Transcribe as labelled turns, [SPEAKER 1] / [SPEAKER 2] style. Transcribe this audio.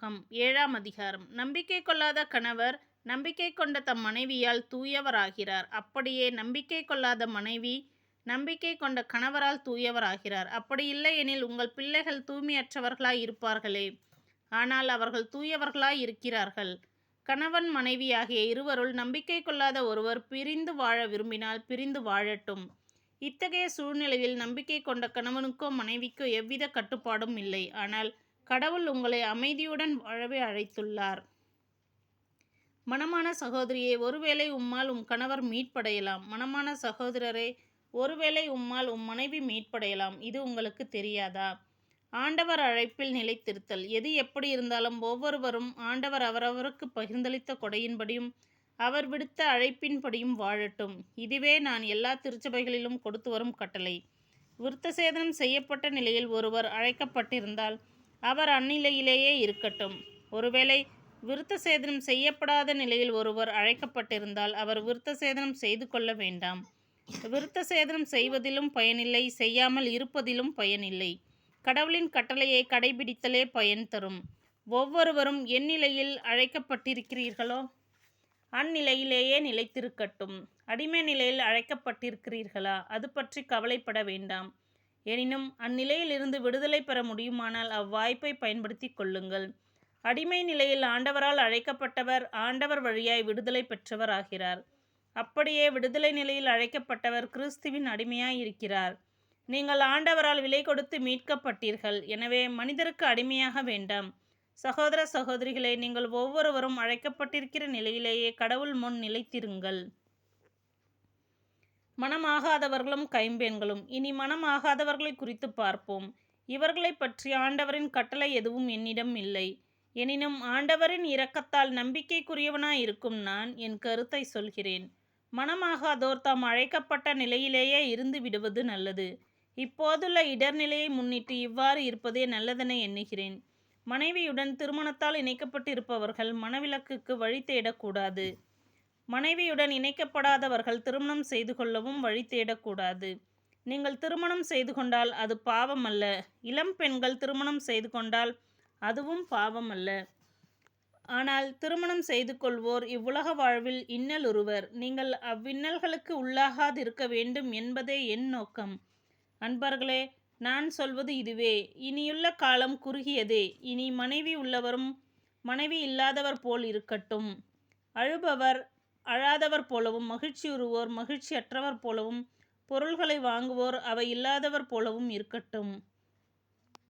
[SPEAKER 1] திருமுகம் 7ஆம் அதிகாரம். நம்பிக்கை கொள்ளாத கணவர் நம்பிக்கை கொண்ட தம் மனைவியால் தூயவராகிறார். அப்படியே நம்பிக்கை கொள்ளாத மனைவி நம்பிக்கை கொண்ட கணவரால் தூயவராகிறார். அப்படி இல்லையெனில் உங்கள் பிள்ளைகள் தூய்மையற்றவர்களாய் இருப்பார்களே, ஆனால் அவர்கள் தூயவர்களாய் இருக்கிறார்கள். கணவன் மனைவி ஆகிய இருவருள் நம்பிக்கை கொள்ளாத ஒருவர் பிரிந்து வாழ விரும்பினால் பிரிந்து வாழட்டும். இத்தகைய சூழ்நிலையில் நம்பிக்கை கொண்ட கணவனுக்கோ மனைவிக்கோ எவ்வித கட்டுப்பாடும் இல்லை. ஆனால் கடவுள் உங்களை அமைதியுடன் வாழவே அழைத்துள்ளார். மணமான சகோதரியே, ஒருவேளை உம்மால் உம் கணவர் மீட்படையலாம். மணமான சகோதரரே, ஒருவேளை உம்மால் உம் மனைவி மீட்படையலாம். இது உங்களுக்கு தெரியாதா? ஆண்டவர் அழைப்பில் நிலைத்திருத்தல். எது எப்படி இருந்தாலும் ஒவ்வொருவரும் ஆண்டவர் அவரவருக்கு பகிர்ந்தளித்த கொடையின்படியும் அவர் விடுத்த அழைப்பின்படியும் வாழட்டும். இதுவே நான் எல்லா திருச்சபைகளிலும் கொடுத்து வரும் கட்டளை. விருத்தசேதனம் செய்யப்பட்ட நிலையில் ஒருவர் அழைக்கப்பட்டிருந்தால் அவர் அந்நிலையிலேயே இருக்கட்டும். ஒருவேளை விருத்தசேதனம் செய்யப்படாத நிலையில் ஒருவர் அழைக்கப்பட்டிருந்தால் அவர் விருத்தசேதனம் செய்து கொள்ள வேண்டாம். விருத்தசேதனம் செய்வதிலும் பயனில்லை, செய்யாமல் இருப்பதிலும் பயனில்லை. கடவுளின் கட்டளையை கடைபிடித்தலே பயன் தரும். ஒவ்வொருவரும் என் நிலையில் அழைக்கப்பட்டிருக்கிறீர்களோ அந்நிலையிலேயே நிலைத்திருக்கட்டும். அடிமை நிலையில் அழைக்கப்பட்டிருக்கிறீர்களா? அது பற்றி கவலைப்பட வேண்டாம். எனினும் அந்நிலையிலிருந்து விடுதலை பெற முடியுமானால் அவ்வாய்ப்பை பயன்படுத்தி கொள்ளுங்கள். அடிமை நிலையில் ஆண்டவரால் அழைக்கப்பட்டவர் ஆண்டவர் வழியாய் விடுதலை பெற்றவர் ஆகிறார். அப்படியே விடுதலை நிலையில் அழைக்கப்பட்டவர் கிறிஸ்துவின் அடிமையாய் இருக்கிறார். நீங்கள் ஆண்டவரால் விலை கொடுத்து மீட்கப்பட்டீர்கள். எனவே மனிதருக்கு அடிமையாக வேண்டாம். சகோதர சகோதரிகளே, நீங்கள் ஒவ்வொருவரும் அழைக்கப்பட்டிருக்கிற நிலையிலேயே கடவுள் முன் நிலைத்திருங்கள். மனமாகாதவர்களும் கைம்பெண்களும். இனி மனமாகாதவர்களை குறித்து பார்ப்போம். இவர்களை பற்றி ஆண்டவரின் கட்டளை எதுவும் என்னிடம் இல்லை. எனினும் ஆண்டவரின் இரக்கத்தால் நம்பிக்கைக்குரியவனாய் இருக்கும் நான் என் கருத்தை சொல்கிறேன். மனமாகாதோர் தாம் அழைக்கப்பட்ட நிலையிலேயே இருந்து விடுவது நல்லது. இப்போதுள்ள இடர்நிலையை முன்னிட்டு இவ்வாறு இருப்பதே நல்லதென எண்ணுகிறேன். மனைவியுடன் திருமணத்தால் இணைக்கப்பட்டிருப்பவர்கள் மனவிலக்குக்கு வழி தேடக்கூடாது. மனைவியுடன் இணைக்கப்படாதவர்கள் திருமணம் செய்து கொள்ளவும் வழி தேடக்கூடாது. நீங்கள் திருமணம் செய்து கொண்டால் அது பாவம் அல்ல. இளம் பெண்கள் திருமணம் செய்து கொண்டால் அதுவும் பாவம் அல்ல. ஆனால் திருமணம் செய்து கொள்வோர் இவ்வுலக வாழ்வில் இன்னலுறுவர். நீங்கள் அவ்வின்னல்களுக்கு உள்ளாகாதிருக்க வேண்டும் என்பதே என் நோக்கம். அன்பர்களே, நான் சொல்வது இதுவே. இனியுள்ள காலம் குறுகியதே. இனி மனைவி உள்ளவரும் மனைவி இல்லாதவர் போல் இருக்கட்டும். அழுபவர் அழாதவர் போலவும், மகிழ்ச்சியுறுவோர் மகிழ்ச்சியற்றவர் போலவும், பொருள்களை வாங்குவோர் அவை இல்லாதவர் போலவும் இருக்கட்டும்.